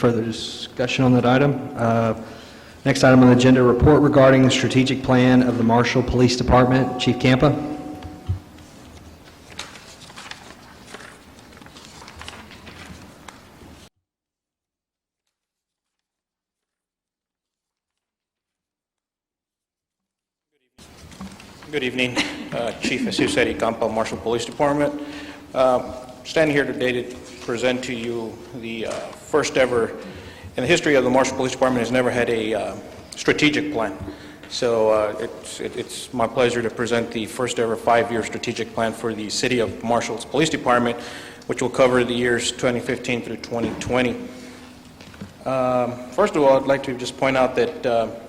further discussion on that item. Next item on the agenda, report regarding the strategic plan of the Marshall Police Department. Chief Campa. Good evening, Chief Jesus Eddie Campa, Marshall Police Department. Standing here today to present to you the first ever, in the history of the Marshall Police Department, has never had a strategic plan. So it's my pleasure to present the first ever 5-year strategic plan for the City of Marshall's Police Department, which will cover the years 2015 through 2020. First of all, I'd like to just point out that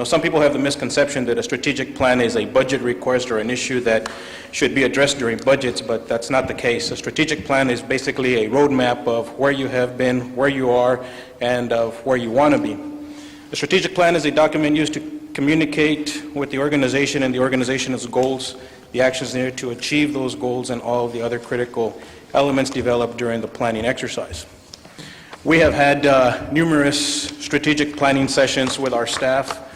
some people have the misconception that a strategic plan is a budget request or an issue that should be addressed during budgets, but that's not the case. A strategic plan is basically a roadmap of where you have been, where you are, and of where you want to be. The strategic plan is a document used to communicate with the organization and the organization's goals, the actions needed to achieve those goals, and all of the other critical elements developed during the planning exercise. We have had numerous strategic planning sessions with our staff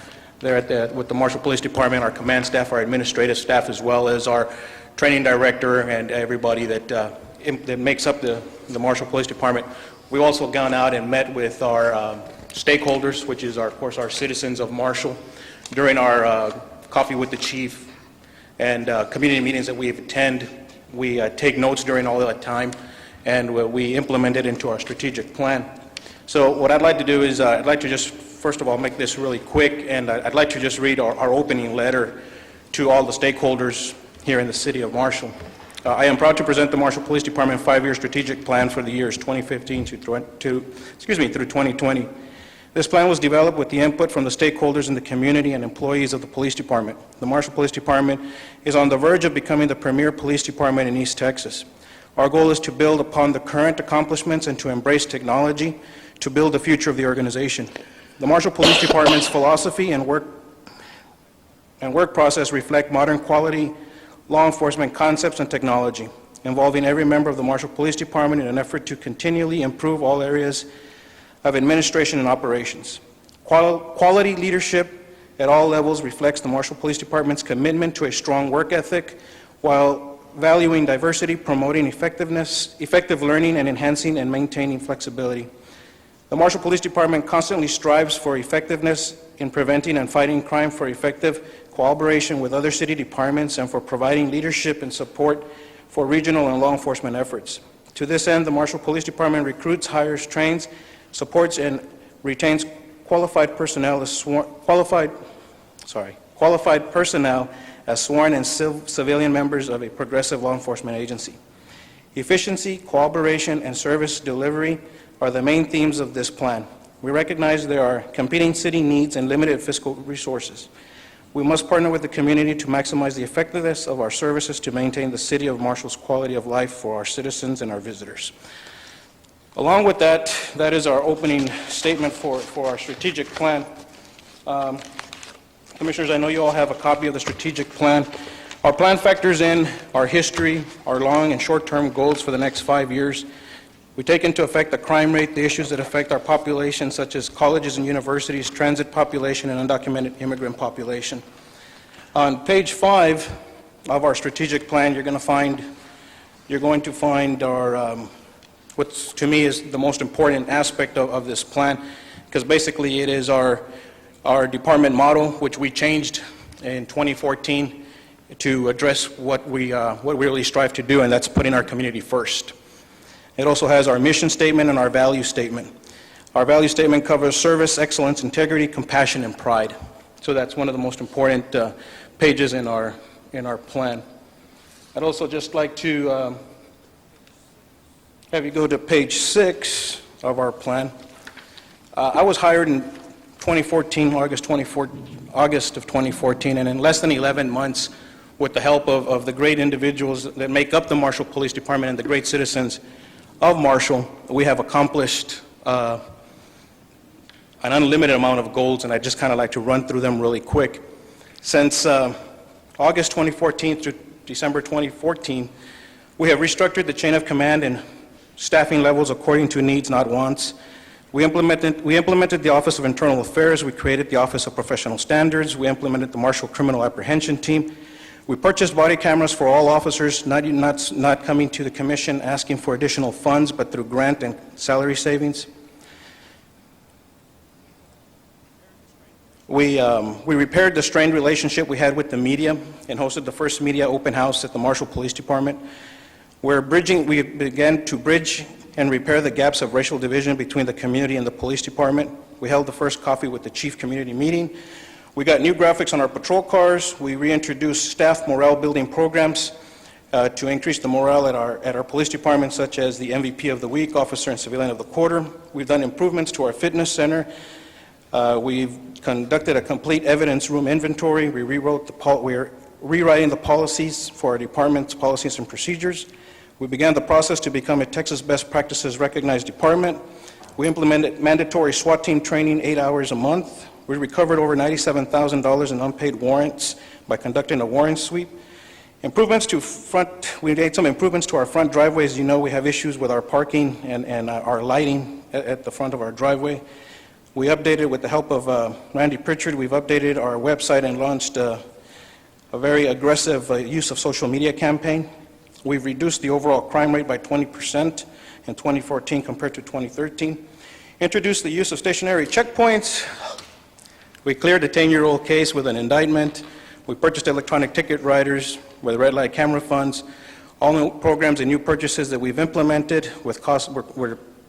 there with the Marshall Police Department, our command staff, our administrative staff, as well as our training director and everybody that makes up the Marshall Police Department. We've also gone out and met with our stakeholders, which is, of course, our citizens of Marshall, during our coffee with the chief and community meetings that we attend. We take notes during all that time, and we implement it into our strategic plan. So what I'd like to do is I'd like to just, first of all, make this really quick, and I'd like to just read our opening letter to all the stakeholders here in the City of Marshall. I am proud to present the Marshall Police Department 5-year strategic plan for the years 2015 through 2020. This plan was developed with the input from the stakeholders in the community and employees of the police department. The Marshall Police Department is on the verge of becoming the premier police department in East Texas. Our goal is to build upon the current accomplishments and to embrace technology to build the future of the organization. The Marshall Police Department's philosophy and work process reflect modern quality law enforcement concepts and technology, involving every member of the Marshall Police Department in an effort to continually improve all areas of administration and operations. Quality leadership at all levels reflects the Marshall Police Department's commitment to a strong work ethic while valuing diversity, promoting effective learning, and enhancing and maintaining flexibility. The Marshall Police Department constantly strives for effectiveness in preventing and fighting crime, for effective cooperation with other city departments, and for providing leadership and support for regional and law enforcement efforts. To this end, the Marshall Police Department recruits, hires, trains, supports, and retains qualified personnel as sworn and civilian members of a progressive law enforcement agency. Efficiency, cooperation, and service delivery are the main themes of this plan. We recognize there are competing city needs and limited fiscal resources. We must partner with the community to maximize the effectiveness of our services to maintain the City of Marshall's quality of life for our citizens and our visitors. Along with that, that is our opening statement for our strategic plan. Commissioners, I know you all have a copy of the strategic plan. Our plan factors in our history, our long and short-term goals for the next 5 years. We take into effect the crime rate, the issues that affect our population, such as colleges and universities, transit population, and undocumented immigrant population. On page 5 of our strategic plan, you're going to find our, what to me is the most important aspect of this plan, because basically it is our department model, which we changed in 2014 to address what we really strive to do, and that's putting our community first. It also has our mission statement and our value statement. Our value statement covers service, excellence, integrity, compassion, and pride. So that's one of the most important pages in our plan. I'd also just like to have you go to page 6 of our plan. I was hired in 2014, August of 2014, and in less than 11 months, with the help of the great individuals that make up the Marshall Police Department and the great citizens of Marshall, we have accomplished an unlimited amount of goals, and I'd just kind of like to run through them really quick. Since August 2014 through December 2014, we have restructured the chain of command and staffing levels according to needs, not wants. We implemented the Office of Internal Affairs. We created the Office of Professional Standards. We implemented the Marshal Criminal Apprehension Team. We purchased body cameras for all officers, not coming to the commission asking for additional funds, but through grant and salary savings. We repaired the strained relationship we had with the media and hosted the first media open house at the Marshall Police Department. We began to bridge and repair the gaps of racial division between the community and the police department. We held the first coffee with the chief community meeting. We got new graphics on our patrol cars. We reintroduced staff morale building programs to increase the morale at our police department, such as the MVP of the Week, Officer and Civilian of the Quarter. We've done improvements to our fitness center. We've conducted a complete evidence room inventory. We're rewriting the policies for our department's policies and procedures. We began the process to become a Texas Best Practices recognized department. We implemented mandatory SWAT team training 8 hours a month. We recovered over $97,000 in unpaid warrants by conducting a warrant sweep. We made some improvements to our front driveways. You know, we have issues with our parking and our lighting at the front of our driveway. We updated, with the help of Randy Pritchard, we've updated our website and launched a very aggressive use of social media campaign. We've reduced the overall crime rate by 20% in 2014 compared to 2013. Introduced the use of stationary checkpoints. We cleared a 10-year-old case with an indictment. We purchased electronic ticket writers with red light camera funds. All new programs and new purchases that we've implemented with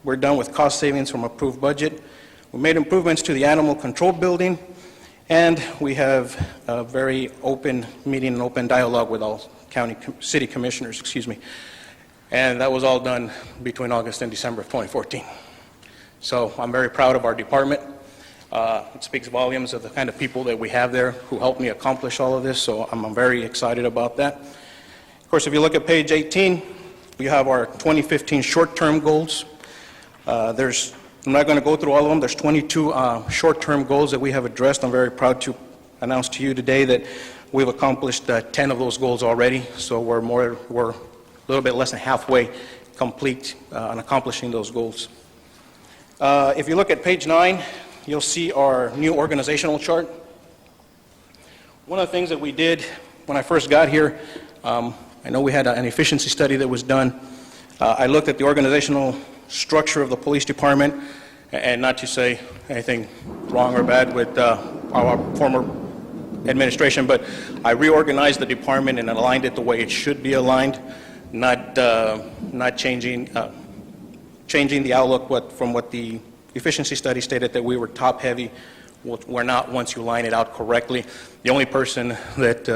we're done with cost savings from approved budget. We made improvements to the animal control building, and we have a very open meeting and open dialogue with all city commissioners, And that was all done between August and December of 2014. So I'm very proud of our department. It speaks volumes of the kind of people that we have there who helped me accomplish all of this, so I'm very excited about that. Of course, if you look at page 18, we have our 2015 short-term goals. I'm not going to go through all of them. There's 22 short-term goals that we have addressed. I'm very proud to announce to you today that we've accomplished 10 of those goals already, so we're a little bit less than halfway complete on accomplishing those goals. If you look at page 9, you'll see our new organizational chart. One of the things that we did when I first got here, I know we had an efficiency study that was done. I looked at the organizational structure of the police department, and not to say anything wrong or bad with our former administration, but I reorganized the department and aligned it the way it should be aligned, not changing the outlook from what the efficiency study stated, that we were top-heavy. We're not once you line it out correctly. The only person that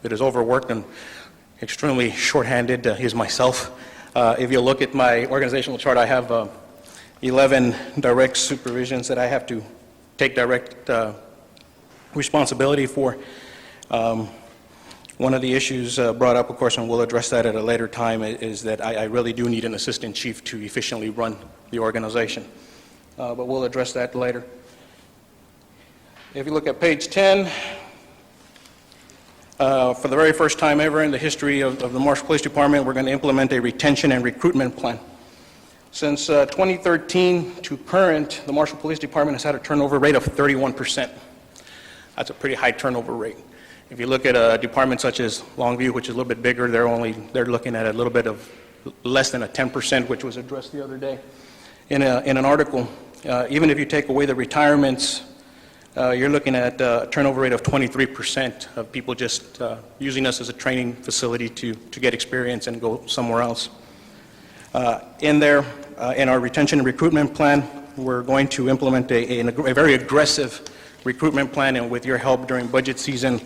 is overworked and extremely shorthanded is myself. If you look at my organizational chart, I have 11 direct supervisions that I have to take direct responsibility for. One of the issues brought up, of course, and we'll address that at a later time, is that I really do need an assistant chief to efficiently run the organization. But we'll address that later. If you look at page 10, for the very first time ever in the history of the Marshall Police Department, we're going to implement a retention and recruitment plan. Since 2013 to current, the Marshall Police Department has had a turnover rate of 31%. That's a pretty high turnover rate. If you look at a department such as Longview, which is a little bit bigger, they're looking at a little bit of less than a 10%, which was addressed the other day in an article. Even if you take away the retirements, you're looking at a turnover rate of 23% of people just using us as a training facility to get experience and go somewhere else. In our retention and recruitment plan, we're going to implement a very aggressive recruitment plan, and with your help during budget season,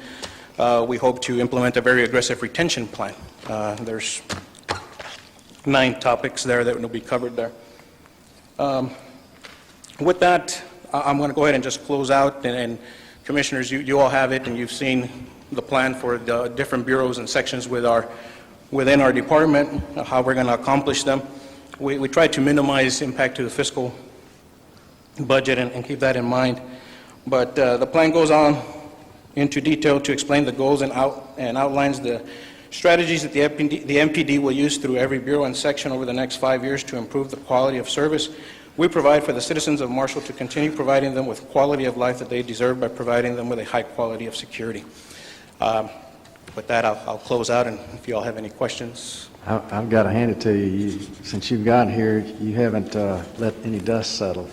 we hope to implement a very aggressive retention plan. There's 9 topics there that will be covered there. With that, I'm going to go ahead and just close out, and commissioners, you all have it, and you've seen the plan for the different bureaus and sections within our department, how we're going to accomplish them. We try to minimize impact to the fiscal budget and keep that in mind. But the plan goes on into detail to explain the goals and outlines the strategies that the MPD will use through every bureau and section over the next 5 years to improve the quality of service. We provide for the citizens of Marshall to continue providing them with quality of life that they deserve by providing them with a high quality of security. With that, I'll close out, and if you all have any questions. I've got to hand it to you. Since you've gotten here, you haven't let any dust settle.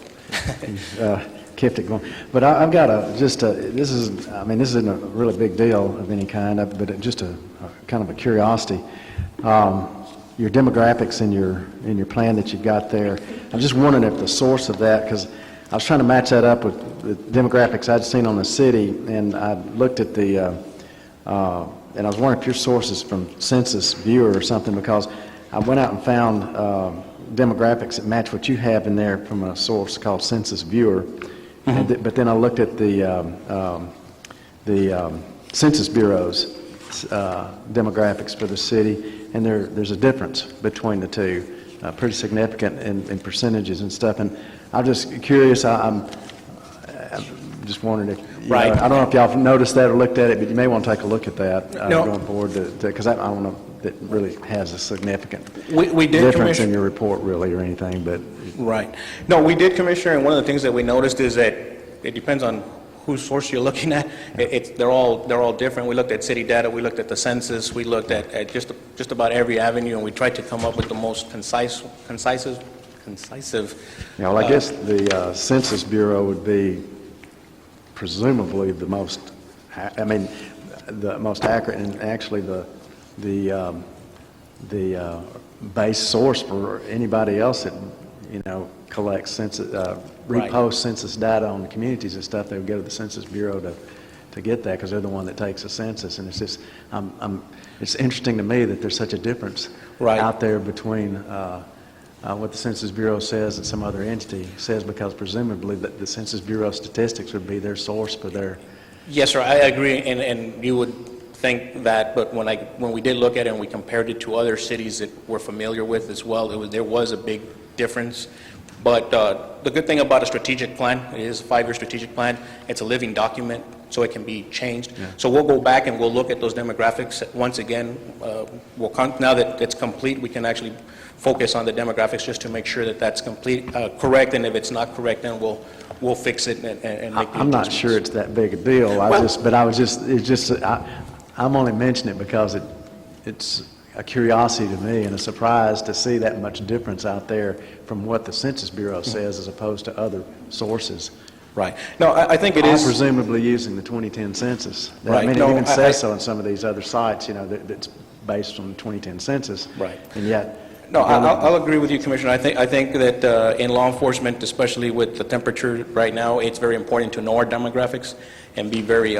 You've kept it going. But I've got this isn't a really big deal of any kind, but just a kind of a curiosity. Your demographics in your plan that you've got there, I'm just wondering if the source of that, because I was trying to match that up with the demographics I'd seen on the city, and I looked at and I was wondering if your source is from Census Bureau or something, because I went out and found demographics that match what you have in there from a source called Census Bureau. But then I looked at the Census Bureau's demographics for the city, and there's a difference between the two, pretty significant in percentages and stuff. And I'm just curious. I'm just wondering if Right. I don't know if y'all have noticed that or looked at it, but you may want to take a look at that No. going forward, because I don't know if it really has a significant We did, difference Commissioner. in your report, really, or anything. But Right. No, we did, Commissioner, and one of the things that we noticed is that it depends on whose source you're looking at. They're all different. We looked at city data, we looked at the census, we looked at just about every avenue, and we tried to come up with the most concisive. I guess the Census Bureau would be presumably the most accurate, and actually the base source for anybody else that collects census, Right. reposts census data on the communities and stuff. They would go to the Census Bureau to get that, because they're the one that takes the census. And it's just it's interesting to me that there's such a difference Right. out there between what the Census Bureau says and some other entity says, because presumably the Census Bureau statistics would be their source for their... Yes, sir, I agree, and you would think that, but when we did look at it and we compared it to other cities that we're familiar with as well, there was a big difference. But the good thing about a strategic plan, it is a 5-year strategic plan, it's a living document, so it can be changed. Yeah. So we'll go back and we'll look at those demographics once again. Now that it's complete, we can actually focus on the demographics just to make sure that that's correct, and if it's not correct, then we'll fix it and make the I'm not adjustments. sure it's that big a deal. I'm only mentioning it because it's a curiosity to me and a surprise to see that much difference out there from what the Census Bureau says as opposed to other sources. Right. No, I think it I'm is. presumably using the 2010 census. Right. I mean, No, it even I- says so in some of these other sites, that's based on the 2010 census. Right. And yet... No, I'll agree with you, Commissioner. I think that in law enforcement, especially with the temperature right now, it's very important to know our demographics and be very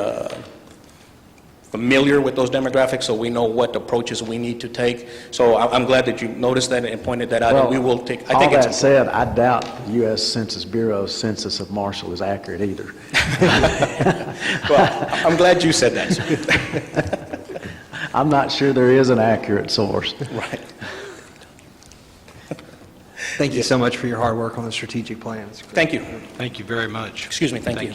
familiar with those demographics, so we know what approaches we need to take. So I'm glad that you noticed that and pointed that out, and we will take. I think all it's that said, I doubt the U.S. Census Bureau's census of Marshall is accurate either. Well, I'm glad you said that, sir. I'm not sure there is an accurate source. Right. Thank you so much for your hard work on the strategic plan. It's great. Thank you. Thank you very much. Excuse me. Thank you.